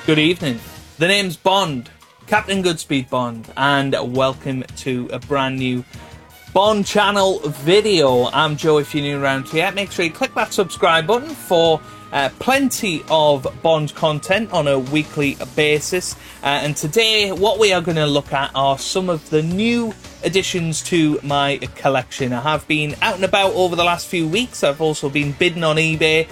Good evening. The name's Bond, Captain Goodspeed Bond, and welcome to a brand new Bond channel video. I'm Joe. If you're new around here, make sure you click that subscribe button for plenty of Bond content on a weekly basis. And today, what we are going to look at are some of the new additions to my collection. I have been out and about over the last few weeks. I've also been bidding on eBay,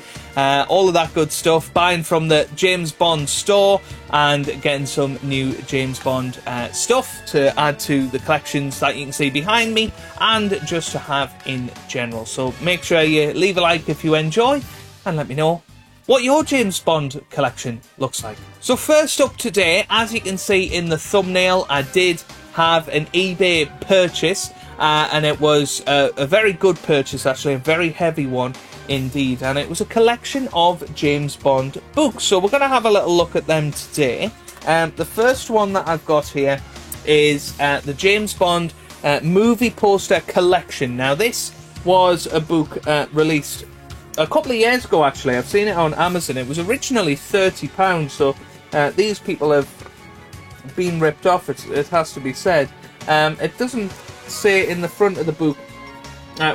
all of that good stuff, buying from the James Bond store and getting some new James Bond stuff to add to the collections that you can see behind me and just to have in general. So make sure you leave a like if you enjoy and let me know what your James Bond collection looks like. So first up today, as you can see in the thumbnail, I did have an eBay purchase, and it was a very good purchase, actually, a very heavy one indeed, and it was a collection of James Bond books. So we're going to have a little look at them today. The first one that I've got here is the James Bond movie poster collection. Now this was a book released a couple of years ago, actually. I've seen it on Amazon. It was originally £30, so these people have been ripped off, it has to be said. It doesn't say in the front of the book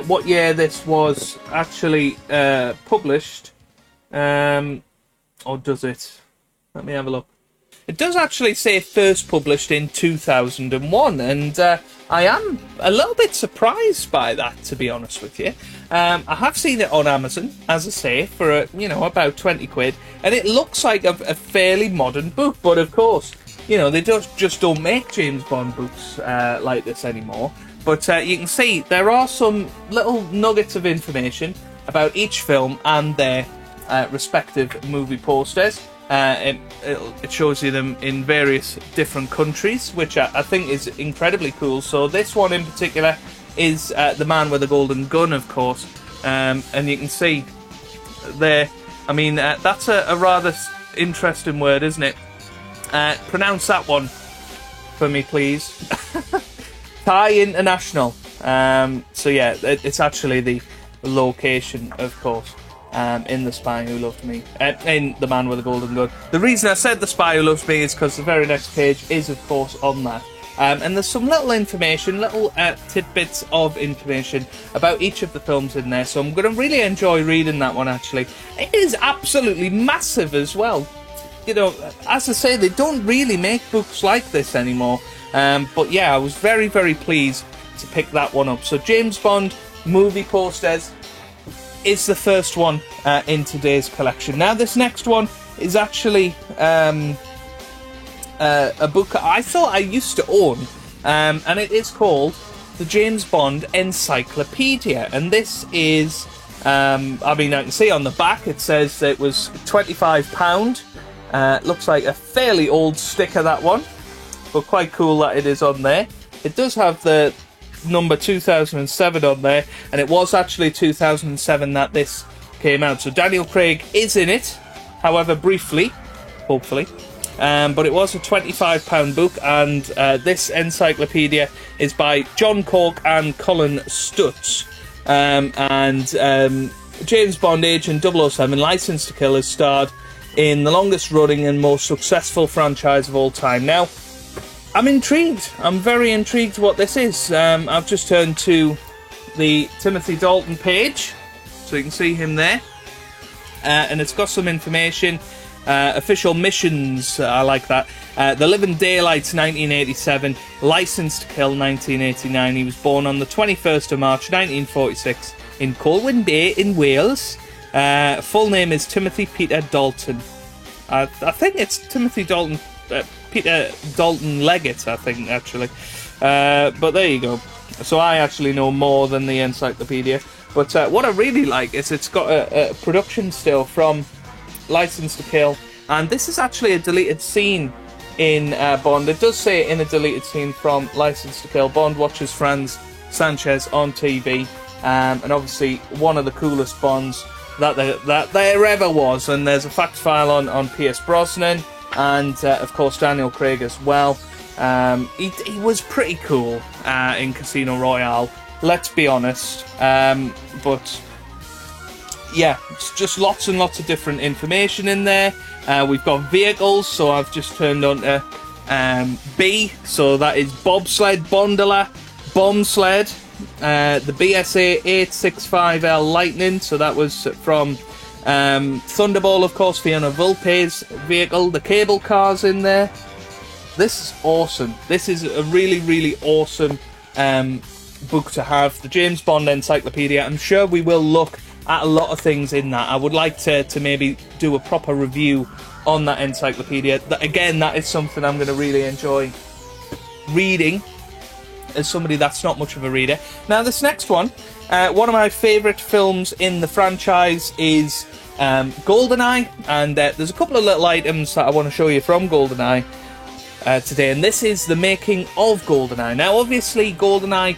what year this was actually published, or does it? Let me have a look. It does actually say first published in 2001, and I am a little bit surprised by that, to be honest with you. I have seen it on Amazon, as I say, for about 20 quid, and it looks like a fairly modern book, but of course, they just don't make James Bond books like this anymore. But you can see there are some little nuggets of information about each film and their respective movie posters. It shows you them in various different countries, which I think is incredibly cool. So this one in particular is The Man with the Golden Gun, of course. And you can see there, I mean, that's a rather interesting word, isn't it? Pronounce that one for me, please. Thai International. So yeah, it's actually the location, of course, in The Spy Who Loved Me, in The Man with the Golden Gun. The reason I said The Spy Who Loves Me is because the very next page is, of course, on that. And there's some little information, little tidbits of information about each of the films in there. So I'm going to really enjoy reading that one, actually. It is absolutely massive as well. As I say, they don't really make books like this anymore. But yeah, I was very, very pleased to pick that one up. So James Bond movie posters is the first one in today's collection. Now this next one is actually a book I thought I used to own, and it is called the James Bond Encyclopedia. And this is, I mean, I can see on the back it says it was £25. Looks like a fairly old sticker, that one, but quite cool that it is on there. It does have the number 2007 on there, and it was actually 2007 that this came out. So Daniel Craig is in it, however briefly, hopefully. But it was a £25 book, and this encyclopedia is by John Cork and Colin Stutz. James Bond Agent 007, Licence to Kill, has starred in the longest running and most successful franchise of all time. Now, I'm intrigued. I'm very intrigued what this is. I've just turned to the Timothy Dalton page, so you can see him there. And it's got some information. Official missions, I like that. The Living Daylights, 1987. Licence to Kill, 1989. He was born on the 21st of March, 1946, in Colwyn Bay in Wales. Full name is Timothy Peter Dalton. I think it's Timothy Dalton, Peter Dalton Leggett, I think, actually. But there you go. So I actually know more than the encyclopedia. But what I really like is it's got a production still from Licence to Kill. And this is actually a deleted scene in Bond. It does say in a deleted scene from Licence to Kill, Bond watches Franz Sanchez on TV. And obviously one of the coolest Bonds that there ever was. And there's a fact file on Pierce Brosnan and of course Daniel Craig as well. He was pretty cool in Casino Royale, let's be honest. But yeah, it's just lots and lots of different information in there. We've got vehicles, so I've just turned on to B, so that is bobsled, bondola, bomb sled, the BSA 865L Lightning, so that was from Thunderball, of course, Fiona Volpe's vehicle. The cable car's in there. This is awesome. This is a really, really awesome book to have. The James Bond Encyclopedia. I'm sure we will look at a lot of things in that. I would like to maybe do a proper review on that encyclopedia. Again, that is something I'm going to really enjoy reading as somebody that's not much of a reader. Now, this next one of my favourite films in the franchise is GoldenEye, and there's a couple of little items that I want to show you from GoldenEye today, and this is the making of GoldenEye. Now, obviously, GoldenEye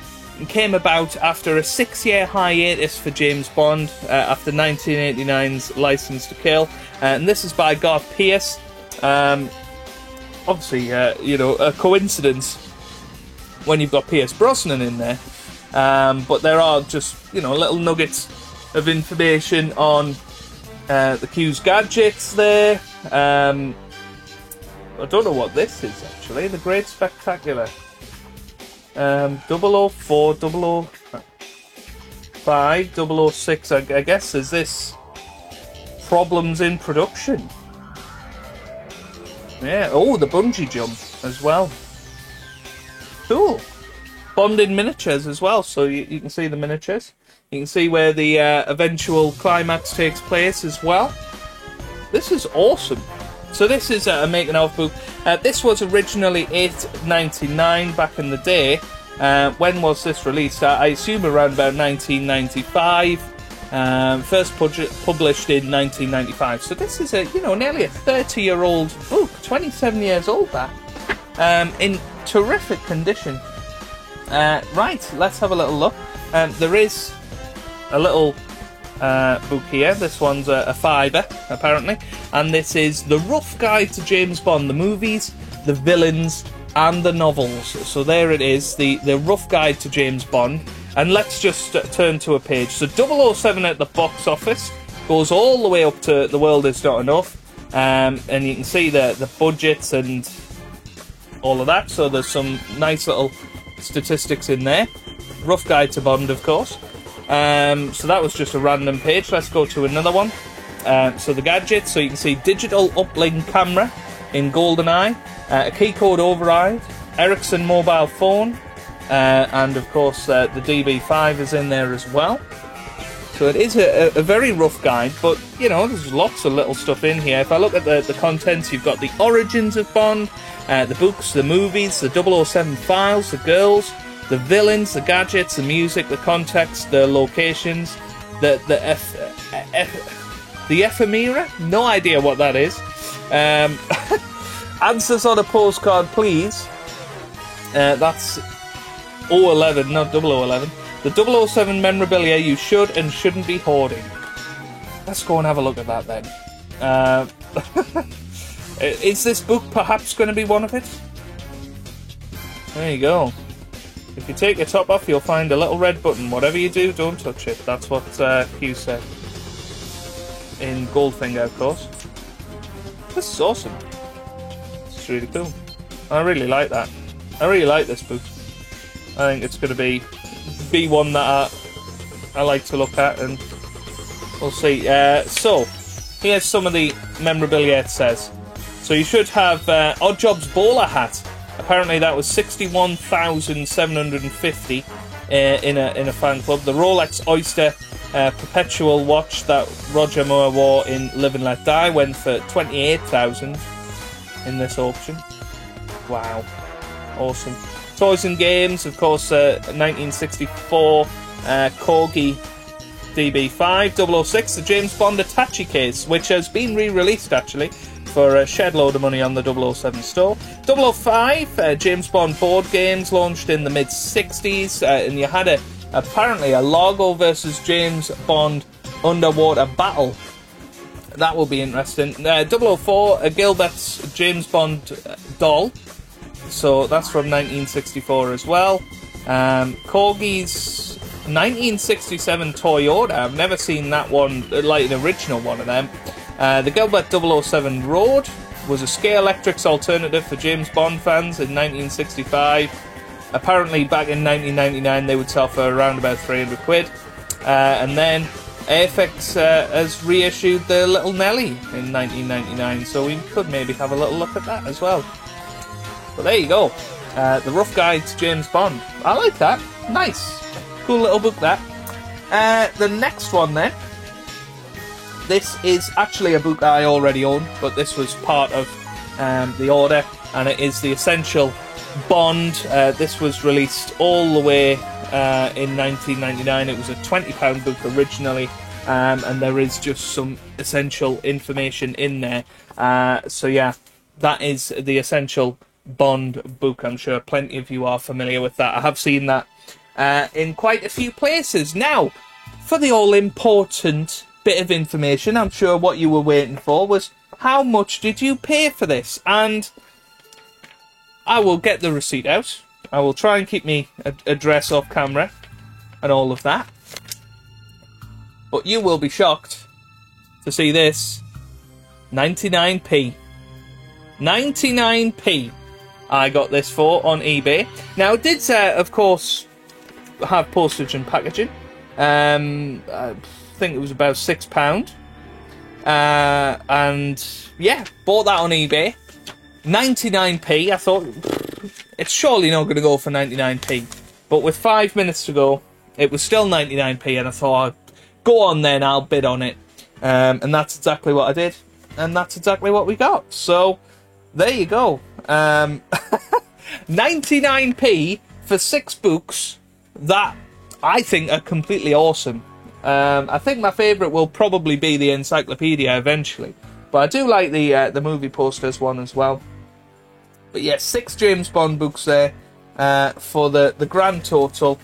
came about after a 6-year hiatus for James Bond after 1989's License to Kill, and this is by Garth Pierce. Obviously, you know, a coincidence when you've got Pierce Brosnan in there, but there are just, you know, little nuggets of information on the Q's gadgets there. I don't know what this is actually. The Great Spectacular. 004, 005, 006. I guess is this problems in production? Yeah. Oh, the bungee jump as well. Cool. Bond in miniatures as well, so you can see the miniatures. You can see where the eventual climax takes place as well. This is awesome. So this is a making of book. This was originally $8.99 back in the day. When was this released? I assume around about 1995. First published in 1995. So this is nearly a 30-year-old book, 27 years old. That in terrific condition. Right, let's have a little look. There is a little book here. This one's a fiver, apparently, and this is The Rough Guide to James Bond, the movies, the villains, and the novels. So there it is, the Rough Guide to James Bond. And let's just turn to a page. So 007 at the box office goes all the way up to The World Is Not Enough, and you can see the budgets and all of that. So there's some nice little statistics in there. Rough Guide to Bond, of course. So that was just a random page. Let's go to another one. So the gadgets, so you can see digital uplink camera in GoldenEye, a keycode override, Ericsson mobile phone, and of course the DB5 is in there as well. So it is a very rough guide, but you know, there's lots of little stuff in here. If I look at the contents, you've got the origins of Bond, the books, the movies, the 007 files, the girls, the villains, the gadgets, the music, the context, the locations, the ephemera? No idea what that is. Answers on a postcard, please. That's 011, not 0011. The 007 memorabilia you should and shouldn't be hoarding. Let's go and have a look at that then. Is this book perhaps going to be one of it? There you go. If you take your top off, you'll find a little red button. Whatever you do, don't touch it. That's what Q said. In Goldfinger, of course. This is awesome. It's really cool. I really like that. I really like this book. I think it's going to be one that I like to look at, and we'll see. So, here's some of the memorabilia it says. So you should have Oddjob's bowler hat. Apparently that was 61,750 in a fan club. The Rolex Oyster perpetual watch that Roger Moore wore in Live and Let Die went for 28,000 in this auction. Wow, awesome. Toys and games, of course, 1964 Corgi DB5, 006, the James Bond Attache case, which has been re-released actually for a shed load of money on the 007 store. 005 James Bond board games launched in the mid-60s, and you had apparently a Largo versus James Bond underwater battle. That will be interesting. 004 Gilbert's James Bond doll. So that's from 1964 as well. Corgi's 1967 Toyota. I've never seen that one, like an original one of them. The Gilbert 007 Road was a Scalextric alternative for James Bond fans in 1965. Apparently, back in 1999, they would sell for around about 300 quid. And then Airfix has reissued the Little Nelly in 1999, so we could maybe have a little look at that as well. But there you go. The Rough Guide to James Bond. I like that. Nice. Cool little book, that. The next one then. This is actually a book I already own, but this was part of the order, and it is the Essential Bond. This was released all the way in 1999. It was a £20 book originally, and there is just some essential information in there. So yeah, that is the Essential Bond book. I'm sure plenty of you are familiar with that. I have seen that in quite a few places. Now, for the all-important bit of information, I'm sure what you were waiting for was, how much did you pay for this? And I will get the receipt out. I will try and keep me address off camera and all of that. But you will be shocked to see this. 99p. 99p I got this for on eBay. Now, it did, of course, have postage and packaging. I think it was about £6. And yeah, bought that on eBay. 99p. I thought, it's surely not going to go for 99p. But with 5 minutes to go, it was still 99p, and I thought, go on then, I'll bid on it. And that's exactly what I did. And that's exactly what we got. So, there you go. 99p for 6 books that I think are completely awesome. I think my favourite will probably be the Encyclopedia eventually. But I do like the movie posters one as well. But yeah, 6 James Bond books there for the grand total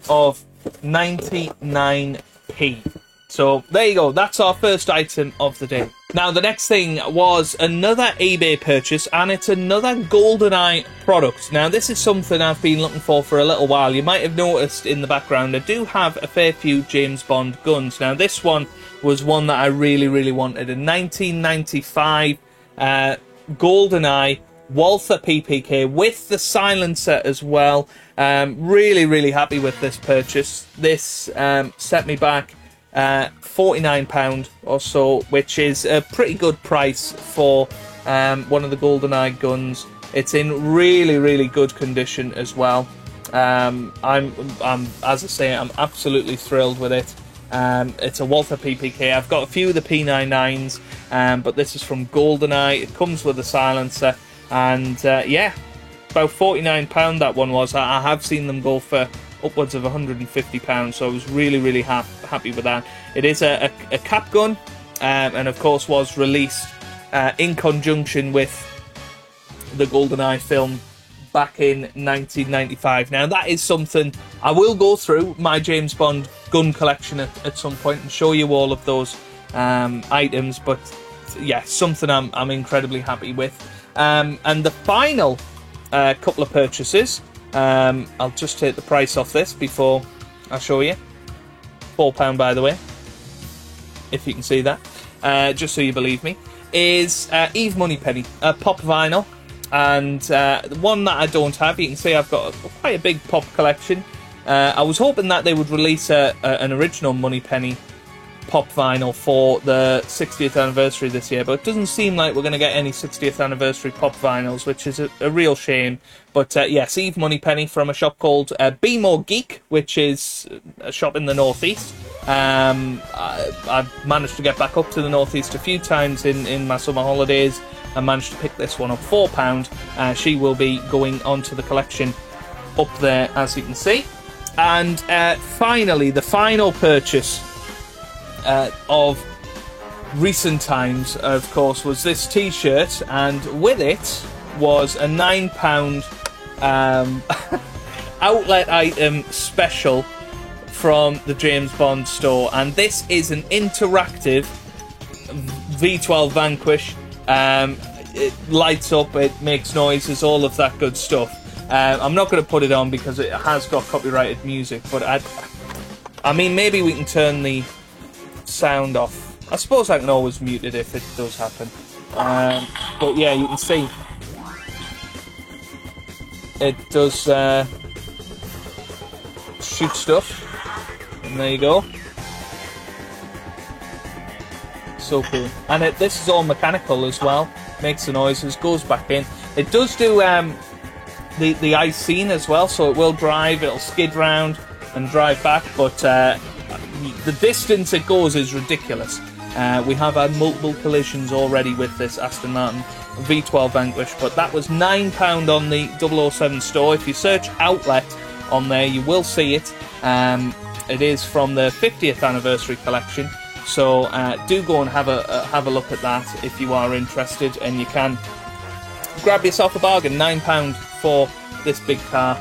of 99p. So there you go, that's our first item of the day. Now the next thing was another eBay purchase, and it's another GoldenEye product. Now this is something I've been looking for a little while. You might have noticed in the background I do have a fair few James Bond guns. Now this one was one that I really wanted. A 1995 GoldenEye Walther PPK with the silencer as well. Really happy with this purchase. This set me back £49 or so, which is a pretty good price for one of the GoldenEye guns. It's in really good condition as well. I'm as I say, I'm absolutely thrilled with it. It's a Walther PPK. I've got a few of the P99s, but this is from GoldenEye. It comes with a silencer, and yeah, about £49 that one was. I have seen them go for upwards of £150, so I was really happy with that. It is a cap gun, and of course was released in conjunction with the GoldenEye film back in 1995. Now that is something I will go through my James Bond gun collection at some point and show you all of those items, but yeah, something I'm incredibly happy with. And the final couple of purchases, I'll just take the price off this before I show you. £4 by the way, if you can see that, just so you believe me, is Eve Moneypenny, a pop vinyl. And the one that I don't have, you can see I've got quite a big pop collection. I was hoping that they would release an original Moneypenny pop vinyl for the 60th anniversary this year, but it doesn't seem like we're going to get any 60th anniversary pop vinyls, which is a real shame. But yes, Eve Moneypenny from a shop called Be More Geek, which is a shop in the northeast. I've managed to get back up to the northeast a few times in my summer holidays and managed to pick this one up, £4. She will be going onto the collection up there, as you can see. And finally, the final purchase of recent times, of course, was this t-shirt, and with it was a £9 outlet item special from the James Bond store, and this is an interactive V12 Vanquish. It lights up, it makes noises, all of that good stuff. I'm not going to put it on because it has got copyrighted music, but I mean, maybe we can turn the sound off I suppose I can always mute it if it does happen. But yeah, you can see it does shoot stuff. And there you go. So cool. And this is all mechanical as well. Makes the noises, goes back in. It does do the ice scene as well, so it will drive, it'll skid round and drive back, but the distance it goes is ridiculous. We have had multiple collisions already with this Aston Martin V12 Vanquish, but that was £9 on the 007 store. If you search outlet on there, you will see it. It is from the 50th anniversary collection, so do go and have a look at that if you are interested, and you can grab yourself a bargain. £9 for this big car.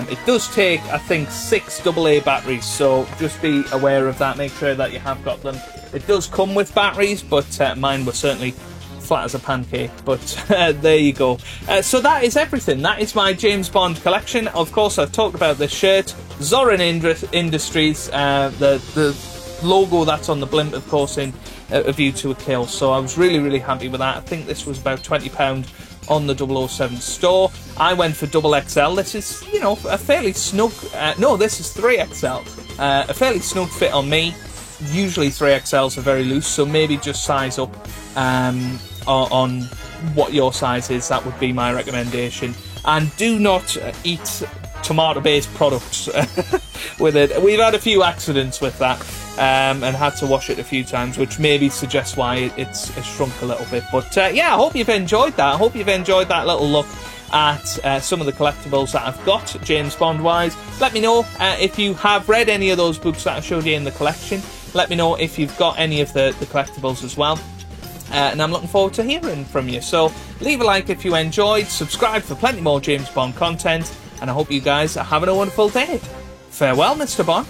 It does take, I think, 6 AA batteries, so just be aware of that. Make sure that you have got them. It does come with batteries, but mine were certainly flat as a pancake. But there you go. So that is everything. That is my James Bond collection. Of course, I've talked about this shirt, Zorin Industries, the logo that's on the blimp, of course, in A View to a Kill. So I was really, really happy with that. I think this was about £20 on the 007 store. I went for XXL. This is, you know, a fairly snug... no, this is 3XL. A fairly snug fit on me. Usually 3XLs are very loose, so maybe just size up on what your size is. That would be my recommendation. And do not eat tomato-based products with it. We've had a few accidents with that. And had to wash it a few times, which maybe suggests why it's shrunk a little bit. But yeah, I hope you've enjoyed that. I hope you've enjoyed that little look at some of the collectibles that I've got, James Bond wise. Let me know if you have read any of those books that I showed you in the collection. Let me know if you've got any of the collectibles as well. And I'm looking forward to hearing from you. So leave a like if you enjoyed, subscribe for plenty more James Bond content, and I hope you guys are having a wonderful day. Farewell, Mr. Bond.